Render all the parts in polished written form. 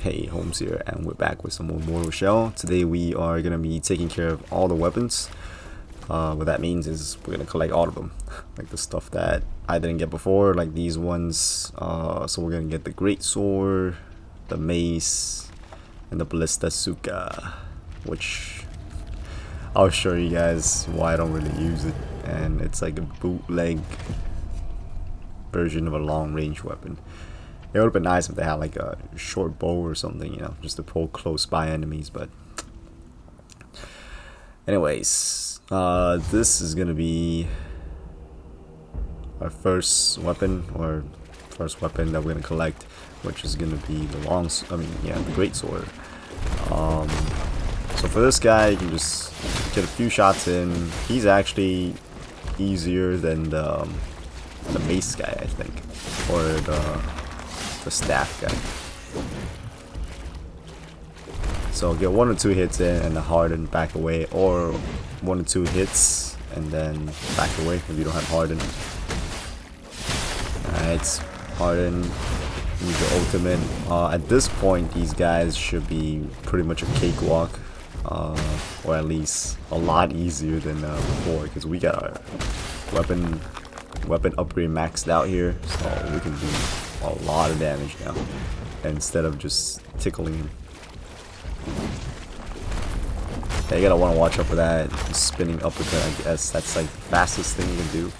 Hey, Holmes here, and we're back with some more Mortal Shell. Today we are going to be taking care of all the weapons. What that means is we're going to collect all of them. Like the stuff that I didn't get before, like these ones. So we're going to get the Greatsword, the Mace, and the Ballistazooka, which I'll show you guys why I don't really use it. And it's like a bootleg version of a long-range weapon. It would have been nice if they had like a short bow or something, you know, just to pull close by enemies, but anyways, this is gonna be our first weapon that we're gonna collect, which is gonna be the the Greatsword. So for this guy, you can just get a few shots in. He's actually easier than the Mace guy, I think, or the staff guy. So get 1 or 2 hits in and the Hadern back away, or 1 or 2 hits and then back away if you don't have Hadern. Alright, Hadern, use your ultimate. At this point, these guys should be pretty much a cakewalk, or at least a lot easier than before, because we got our weapon upgrade maxed out here, so we can do a lot of damage now instead of just tickling him. Yeah, you gotta want to watch out for that spinning uppercut. I guess that's like the fastest thing you can do.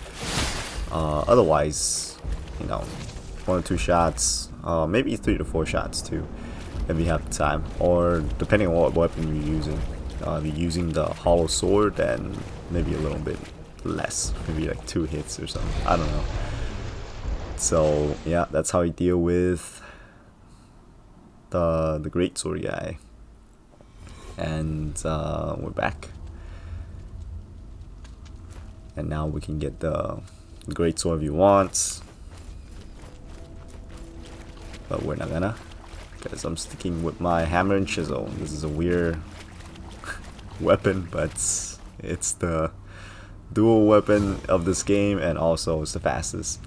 Otherwise, you know, 1 or 2 shots, maybe 3 to 4 shots too, if you have the time, or depending on what weapon you're using. If you're using the hollow sword, then maybe a little bit less, maybe like 2 hits or something. I don't know. So yeah, that's how you deal with the Greatsword guy. And we're back, and now we can get the Greatsword if you want, but we're not gonna, because I'm sticking with my hammer and chisel. This is a weird weapon, but it's the dual weapon of this game, and also it's the fastest.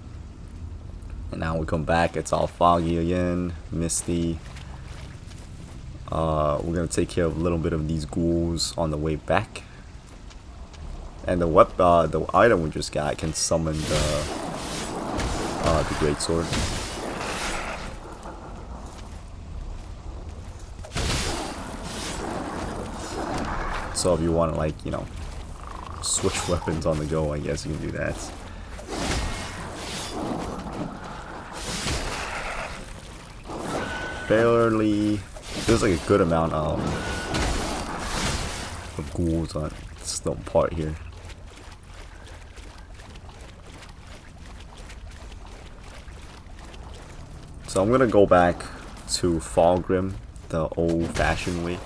And now we come back, it's all foggy again, misty. We're gonna take care of a little bit of these ghouls on the way back. And the item we just got can summon the Greatsword. So if you want to, like, you know, switch weapons on the go, I guess you can do that. There's like a good amount of ghouls on this little part here. So I'm gonna go back to Fallgrim the old-fashioned way.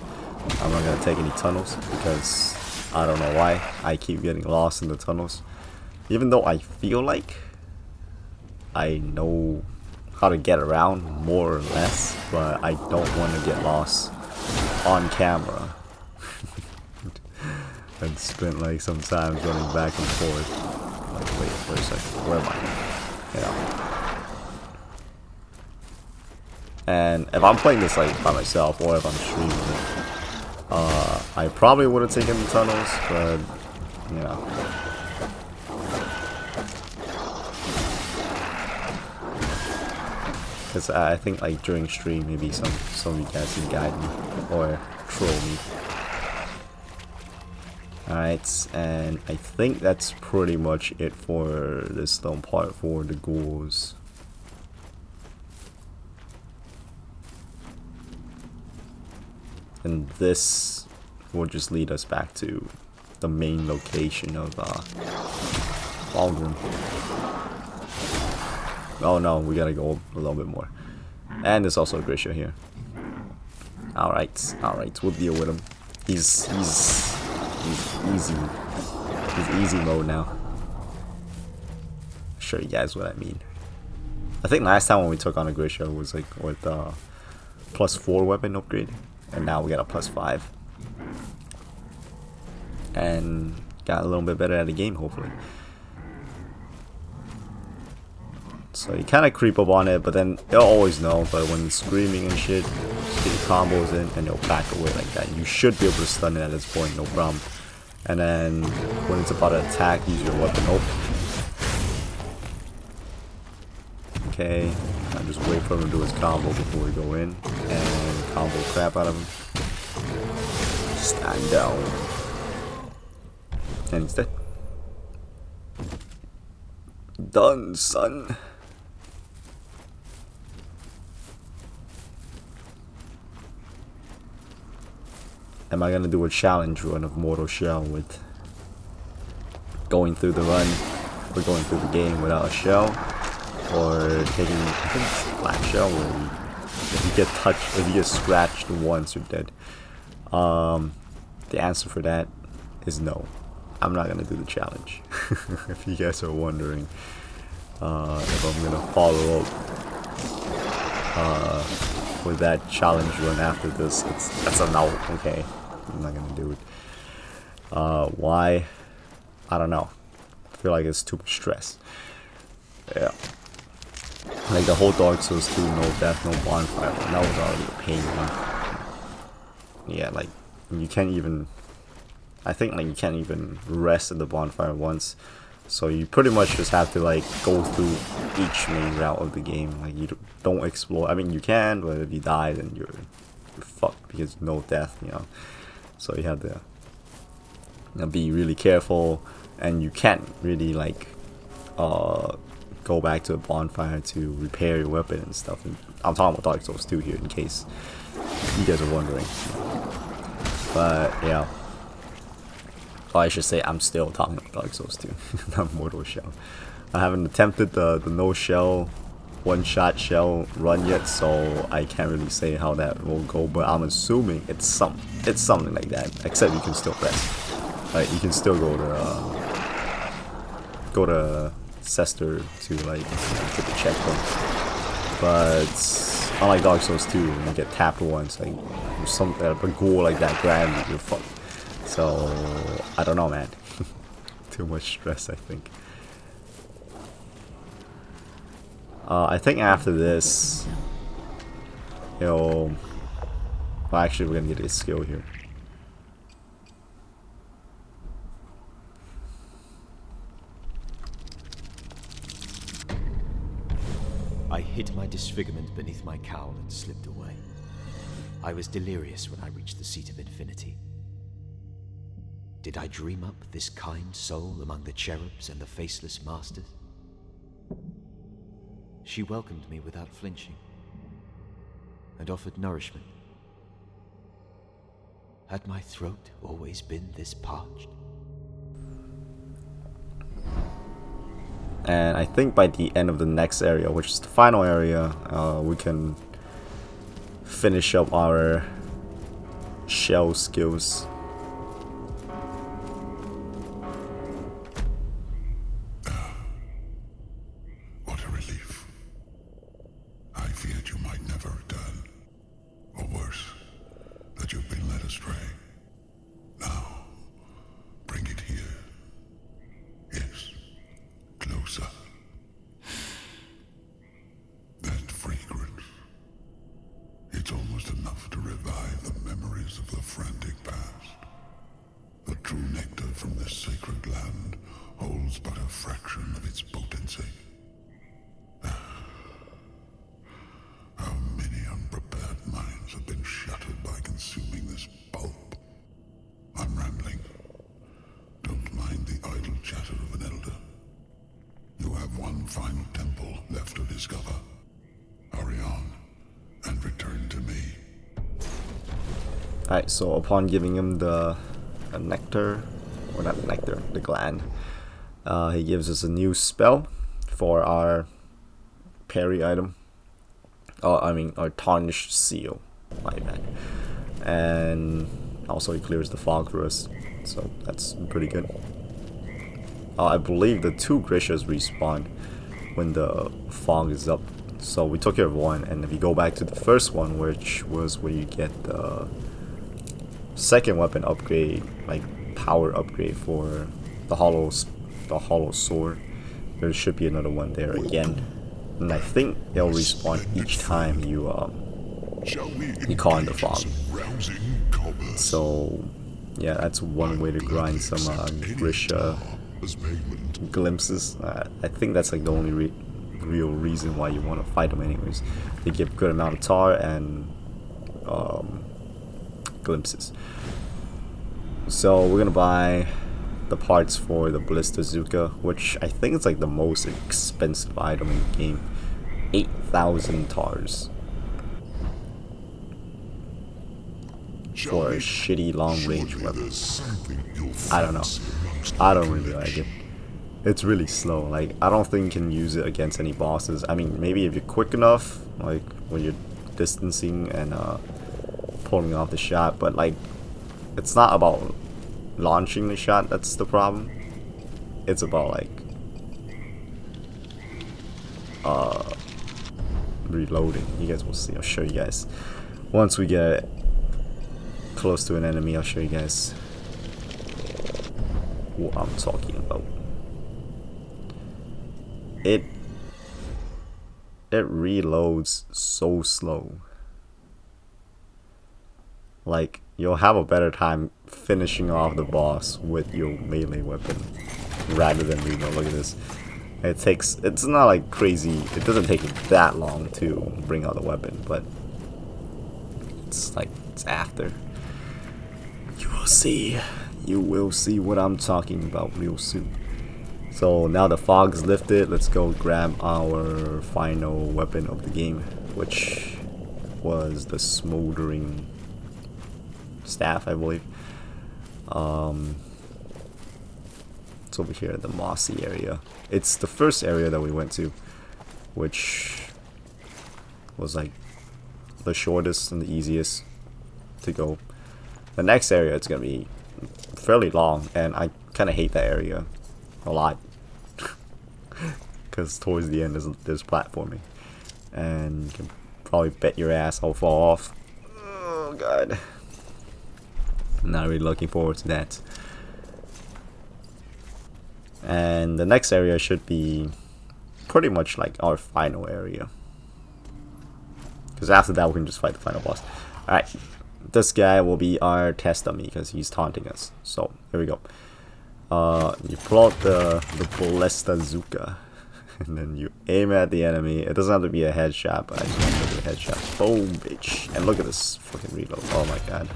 I'm not gonna take any tunnels because I don't know why I keep getting lost in the tunnels, even though I feel like I know how to get around more or less, but I don't want to get lost on camera and spend like some time running back and forth. Like, wait a second, where am I? You know. And if I'm playing this like by myself, or if I'm streaming it, I probably would have taken the tunnels, but you know. Because I think like during stream, maybe some of you guys can guide me or troll me. Alright, and I think that's pretty much it for this stone part for the ghouls. And this will just lead us back to the main location of Fallgrim. Oh no, we gotta go a little bit more. And there's also a Grisha here. Alright, we'll deal with him. He's easy. He's easy mode now. I'll show you guys what I mean. I think last time when we took on a Grisha was like with +4 weapon upgrade. And now we got a +5. And got a little bit better at the game, hopefully. So you kind of creep up on it, but then they'll always know. But when it's screaming and shit, just get your combos in and they'll back away like that. You should be able to stun it at this point, no problem. And then when it's about to attack, use your weapon. Oh. Okay, I just wait for him to do his combo before we go in and combo crap out of him. Stand down. And he's dead. Done, son. Am I gonna do a challenge run of Mortal Shell with going through the run or going through the game without a shell, or taking, I think it's black shell where if you get touched, if you get scratched once, you're dead. The answer for that is no. I'm not gonna do the challenge. If you guys are wondering if I'm gonna follow up with that challenge run after this, that's a no. Okay, I'm not gonna do it. Why? I don't know. I feel like it's too much stress. Yeah. Like the whole Dark Souls 2 no death, no bonfire, that was already a pain enough. Yeah, like you can't even, I think like you can't even rest at the bonfire once. So you pretty much just have to like go through each main route of the game. Like you don't explore. I mean you can, but if you die then you're fucked because no death, you know. So you have to be really careful, and you can't really like go back to a bonfire to repair your weapon and stuff. And I'm talking about Dark Souls 2 here in case you guys are wondering. But yeah. Oh, I should say I'm still talking about Dark Souls 2, not Mortal Shell. I haven't attempted the no shell, one-shot shell run yet, so I can't really say how that will go. But I'm assuming it's something like that. Except you can still rest. Like you can still go to Cester to like get the checkpoint. But unlike Dark Souls 2, when you get tapped once, like something a goal like that grabs you, you're fucked. So I don't know, man. Too much stress, I think. I think after this, well, actually we're gonna get a skill here. I hid my disfigurement beneath my cowl and slipped away. I was delirious when I reached the seat of infinity. Did I dream up this kind soul among the cherubs and the faceless masters? She welcomed me without flinching and offered nourishment. Had my throat always been this parched? And I think by the end of the next area, which is the final area, we can finish up our shell skills. What a relief. I feared you might never return. Or worse, that you've been led astray. Now, bring it here. Yes. Closer. That fragrance. It's almost enough to revive the memories of the frantic past. The true nectar from this sacred land holds but a fraction of its potency. How many unprepared minds have been shattered by consuming this pulp? I'm rambling. Don't mind the idle chatter of an elder. You have one final temple left to discover. Hurry on, and return to me. Alright, so upon giving him the nectar, or not the nectar, the gland, he gives us a new spell for our parry item. I mean, our tarnished seal, my bad. And also he clears the fog for us, so that's pretty good. I believe the 2 Grishas respawn when the fog is up. So we took care of one, and if you go back to the first one, which was where you get the second weapon upgrade, like power upgrade for the hollow sword, there should be another one there again. and I think they'll respawn each time you call in the fog. So yeah, that's one way to grind some Grisha glimpses. I think that's like the only real reason why you want to fight them anyways. They give good amount of tar and glimpses. So we're gonna buy the parts for the Ballistazooka, which I think is like the most expensive item in the game. 8,000 tars for a shitty long range weapon. I don't know. I don't really like it. It's really slow. Like, I don't think you can use it against any bosses. I mean, maybe if you're quick enough, like when you're distancing and pulling off the shot, but like, it's not about launching the shot that's the problem. It's about like reloading. You guys will see. I'll show you guys once we get close to an enemy. I'll show you guys what I'm talking about. It reloads so slow. Like, you'll have a better time finishing off the boss with your melee weapon rather than reload. Look at this. It's not like crazy, it doesn't take that long to bring out the weapon, but it's like, it's after. You will see what I'm talking about real soon. So now the fog's lifted, let's go grab our final weapon of the game, which was the Smoldering staff, I believe. It's over here in the mossy area. It's the first area that we went to, which was like the shortest and the easiest to go. The next area is gonna be fairly long, and I kind of hate that area a lot because towards the end there's platforming, and you can probably bet your ass I'll fall off. Oh god. Not really looking forward to that. And the next area should be pretty much like our final area, because after that we can just fight the final boss. Alright, this guy will be our test dummy because he's taunting us. So here we go. You pull out the Ballistazooka and then you aim at the enemy. It doesn't have to be a headshot, but I just want to do a headshot. Boom, bitch. And look at this fucking reload. Oh my god.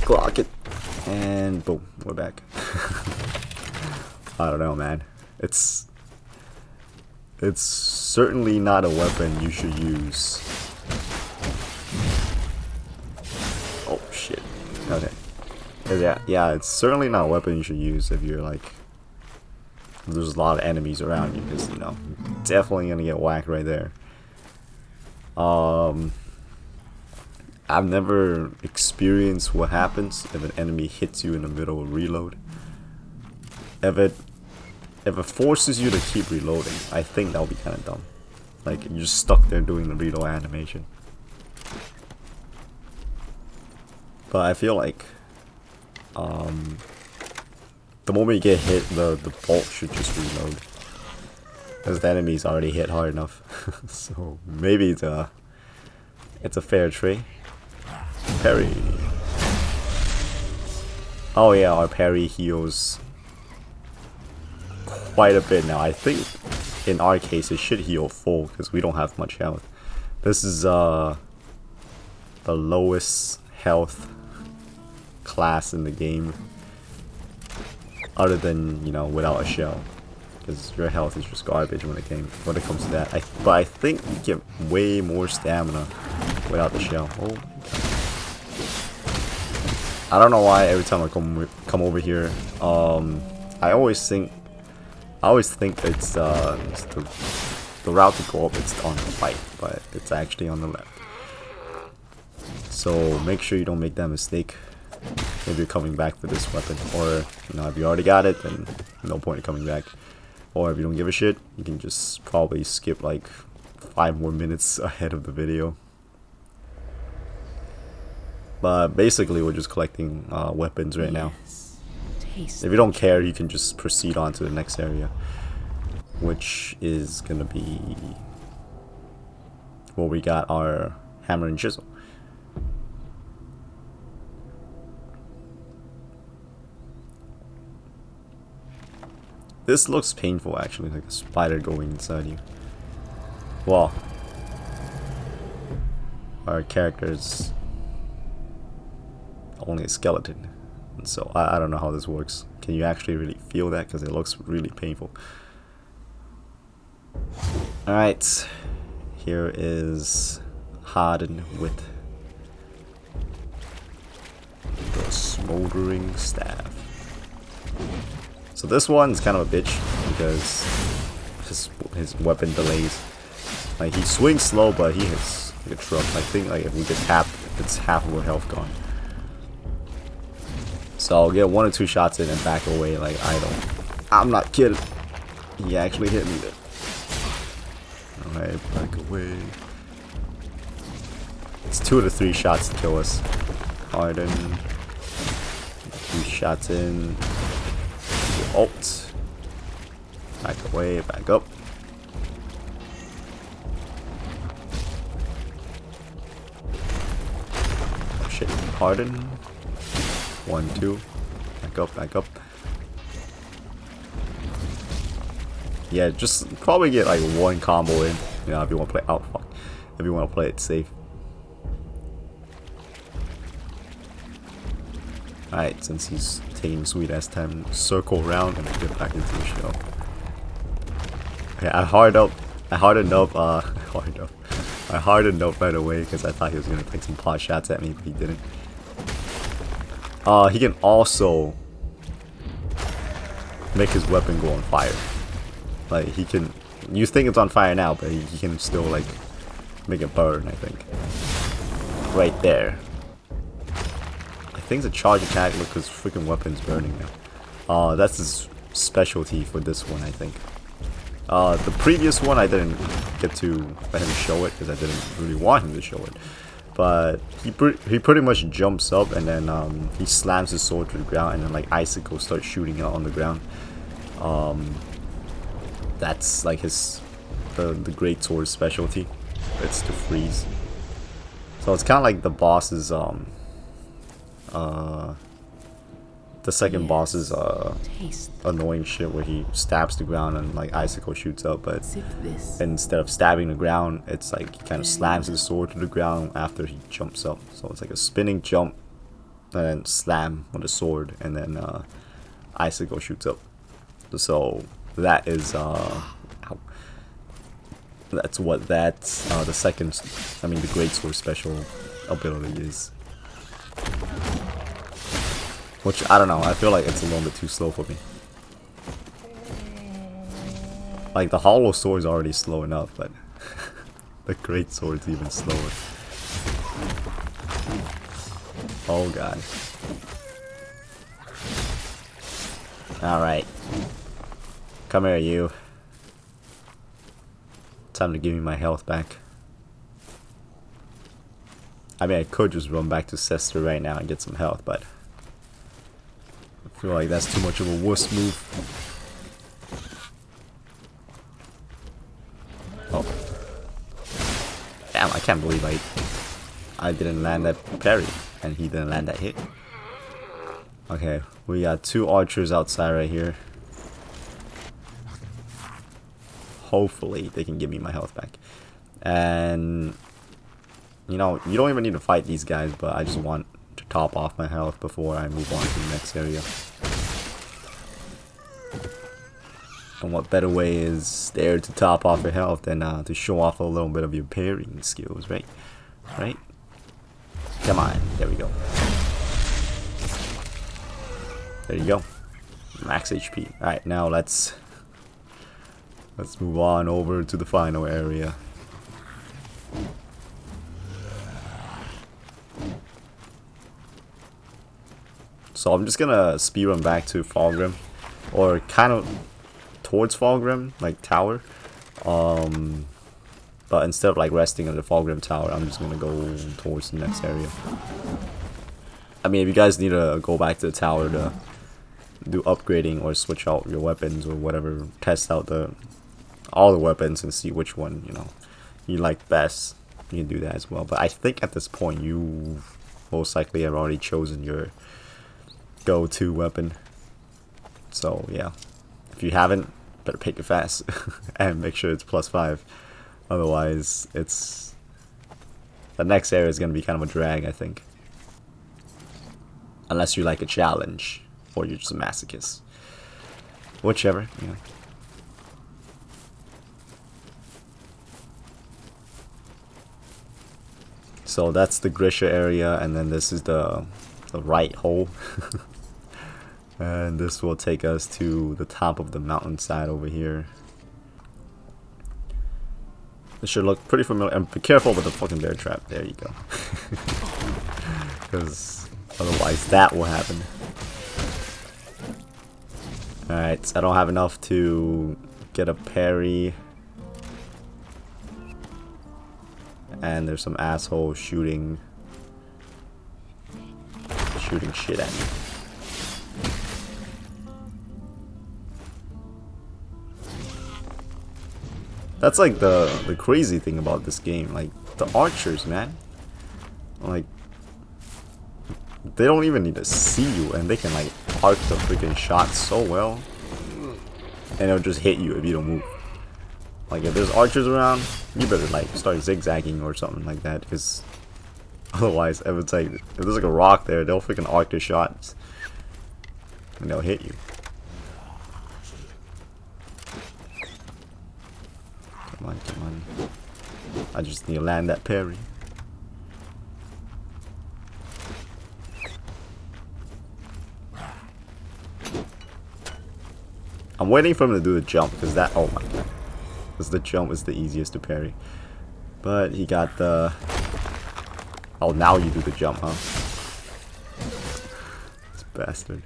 Clock it. And boom, we're back. I don't know, man. It's certainly not a weapon you should use. Oh shit. Okay. Yeah, it's certainly not a weapon you should use if you're like, there's a lot of enemies around you, because you know, definitely gonna get whacked right there. I've never experienced what happens if an enemy hits you in the middle of reload. If it forces you to keep reloading, I think that would be kind of dumb. Like, you're just stuck there doing the reload animation. But I feel like the moment you get hit, the bolt should just reload, because the enemy's already hit hard enough. So maybe it's a fair trade. Parry. Oh yeah, our parry heals quite a bit now. I think in our case it should heal full because we don't have much health. This is the lowest health class in the game, other than, you know, without a shell, because your health is just garbage when it comes to that. But I think you get way more stamina without the shell. Oh, I don't know why every time I come over here, I always think it's the route to go up. It's on the right, but it's actually on the left. So make sure you don't make that mistake if you're coming back for this weapon, or you know, if you already got it, then no point in coming back. Or if you don't give a shit, you can just probably skip like 5 more minutes ahead of the video. But basically we're just collecting weapons right now. If you don't care, you can just proceed on to the next area. which is gonna be where we got our hammer and chisel. This looks painful actually, like a spider going inside you. Well, our character's only a skeleton, and so I don't know how this works. Can you actually really feel that? Because it looks really painful. Alright, here is Hadern with the Smoldering staff. So this one's kind of a bitch because his weapon delays. Like, he swings slow, but he hits like a truck. I think like if we get tapped, it's half of our health gone. So I'll get 1 or 2 shots in and back away. Like, I'm not kidding. He actually hit me there. Alright, back away. It's 2 to 3 shots to kill us. Hadern. 3 shots in. Ult. Back away, back up. Oh shit, Hadern. 1, 2. Back up, back up. Yeah, just probably get like 1 combo in. You know, if you want to play out, fuck. If you want to play it safe. Alright, since he's taking sweet ass time, circle around and get back into the shell. Okay, I hardened up right away because I thought he was gonna take some pot shots at me, but he didn't. He can also make his weapon go on fire. Like, he can, you think it's on fire now, but he can still like make it burn, I think. Right there. I think it's a charge attack. Look, his freaking weapon's burning now. That's his specialty for this one, I think. The previous one I didn't get to let him show it because I didn't really want him to show it. But he pretty much jumps up and then he slams his sword to the ground and then like icicles start shooting out on the ground. That's like the Greatsword specialty. It's to freeze. So it's kind of like the boss's the second boss's annoying shit where he stabs the ground and like icicle shoots up, but instead of stabbing the ground, it's like he kind of slams his sword to the ground after he jumps up. So it's like a spinning jump and then slam with the sword and then icicle shoots up. So that is that's what the Greatsword special ability is. Which, I don't know, I feel like it's a little bit too slow for me. Like, the hollow sword is already slow enough, but the Greatsword's even slower. Oh god. Alright. Come here, you. Time to give me my health back. I mean, I could just run back to Cester right now and get some health, but I feel like that's too much of a wuss move. Oh. Damn, I can't believe I didn't land that parry and he didn't land that hit. Okay, we got 2 archers outside right here. Hopefully they can give me my health back. And you know, you don't even need to fight these guys, but I just want to top off my health before I move on to the next area. And what better way is there to top off your health than to show off a little bit of your parrying skills, right? Right? Come on, there we go. There you go. Max HP. Alright, now let's move on over to the final area. So I'm just gonna speedrun back to Fallgrim, or kind of towards Fallgrim, like tower. But instead of like resting on the Fallgrim tower, I'm just gonna go towards the next area. I mean, if you guys need to go back to the tower to do upgrading or switch out your weapons or whatever, test out the all the weapons and see which one, you know, you like best. You can do that as well. But I think at this point you most likely have already chosen your go-to weapon. So yeah, if you haven't, better pick it fast and make sure it's +5. Otherwise, it's the next area is going to be kind of a drag, I think. Unless you like a challenge or you're just a masochist. Whichever, you know. So that's the Grisha area, and then this is the right hole. And this will take us to the top of the mountainside over here. This should look pretty familiar. And be careful with the fucking bear trap. There you go. Because otherwise that will happen. Alright, so I don't have enough to get a parry. And there's some asshole shooting shit at me. That's like the crazy thing about this game, like the archers, man. Like they don't even need to see you, and they can like arc the freaking shot so well, and it'll just hit you if you don't move. Like if there's archers around, you better like start zigzagging or something like that, because otherwise, if it's like if there's like a rock there, they'll freaking arc their shots, and they'll hit you. Come on, come on. I just need to land that parry. I'm waiting for him to do the jump, because that, oh my god. Because the jump is the easiest to parry. But he got the... Oh, now you do the jump, huh? This bastard.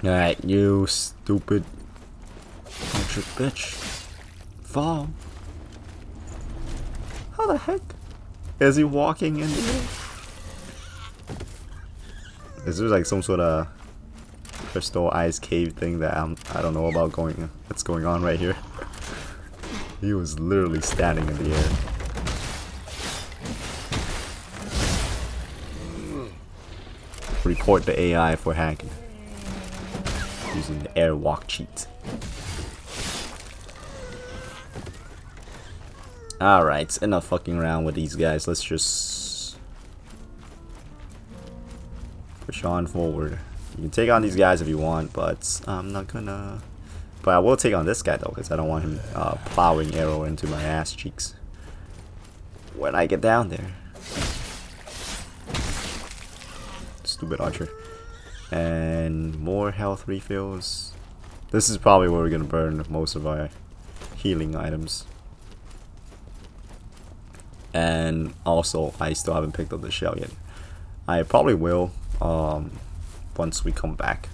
Alright, you stupid archer bitch. Fall. How the heck is he walking in the air? Is there like some sort of crystal ice cave thing that I don't know about that's going on right here? He was literally standing in the air. Report the AI for hacking using the airwalk cheat. Alright, enough fucking around with these guys. Let's just push on forward. You can take on these guys if you want, but I'm not gonna. But I will take on this guy though, because I don't want him plowing arrow into my ass cheeks when I get down there. Stupid archer. And more health refills. This is probably where we're gonna burn most of our healing items. And also, I still haven't picked up the shell yet. I probably will once we come back.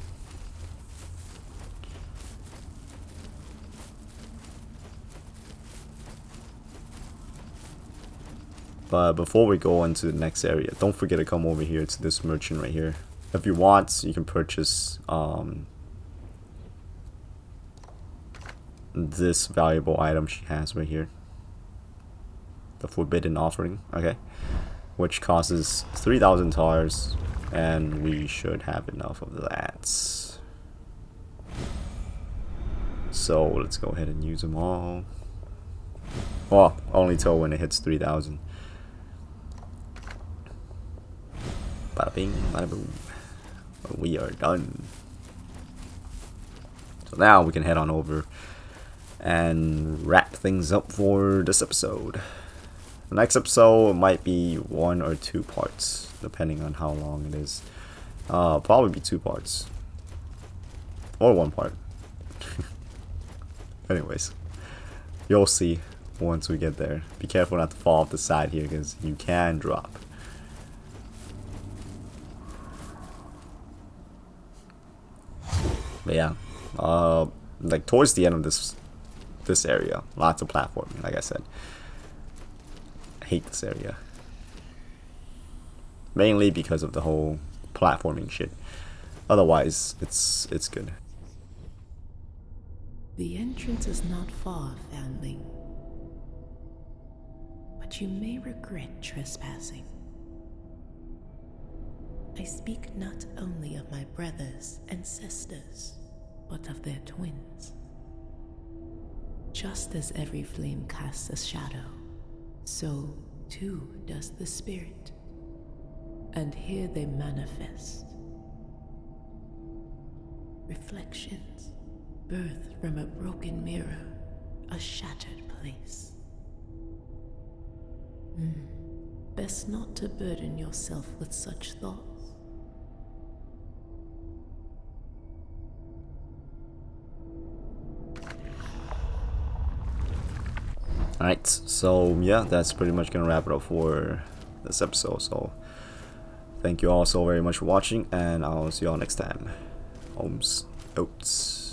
But before we go into the next area, don't forget to come over here to this merchant right here. If you want, you can purchase this valuable item she has right here. The Forbidden Offering, okay, which costs 3,000 tars, and we should have enough of that. So let's go ahead and use them all. Well, only till when it hits 3,000. Bada bing, bada boom. We are done. So now we can head on over and wrap things up for this episode. The next episode might be 1 or 2 parts, depending on how long it is. Probably be 2 parts. Or 1 part. Anyways, you'll see once we get there. Be careful not to fall off the side here, because you can drop. But yeah, like towards the end of this area, lots of platforming, like I said. I hate this area. Mainly because of the whole platforming shit. Otherwise, it's good. The entrance is not far, Foundling. But you may regret trespassing. I speak not only of my brothers and sisters, but of their twins. Just as every flame casts a shadow, so too does the spirit. And here they manifest. Reflections, birthed from a broken mirror, a shattered place. Best not to burden yourself with such thoughts. Alright, so yeah, that's pretty much gonna wrap it up for this episode. So thank you all so very much for watching, and I'll see you all next time. Homes, oats.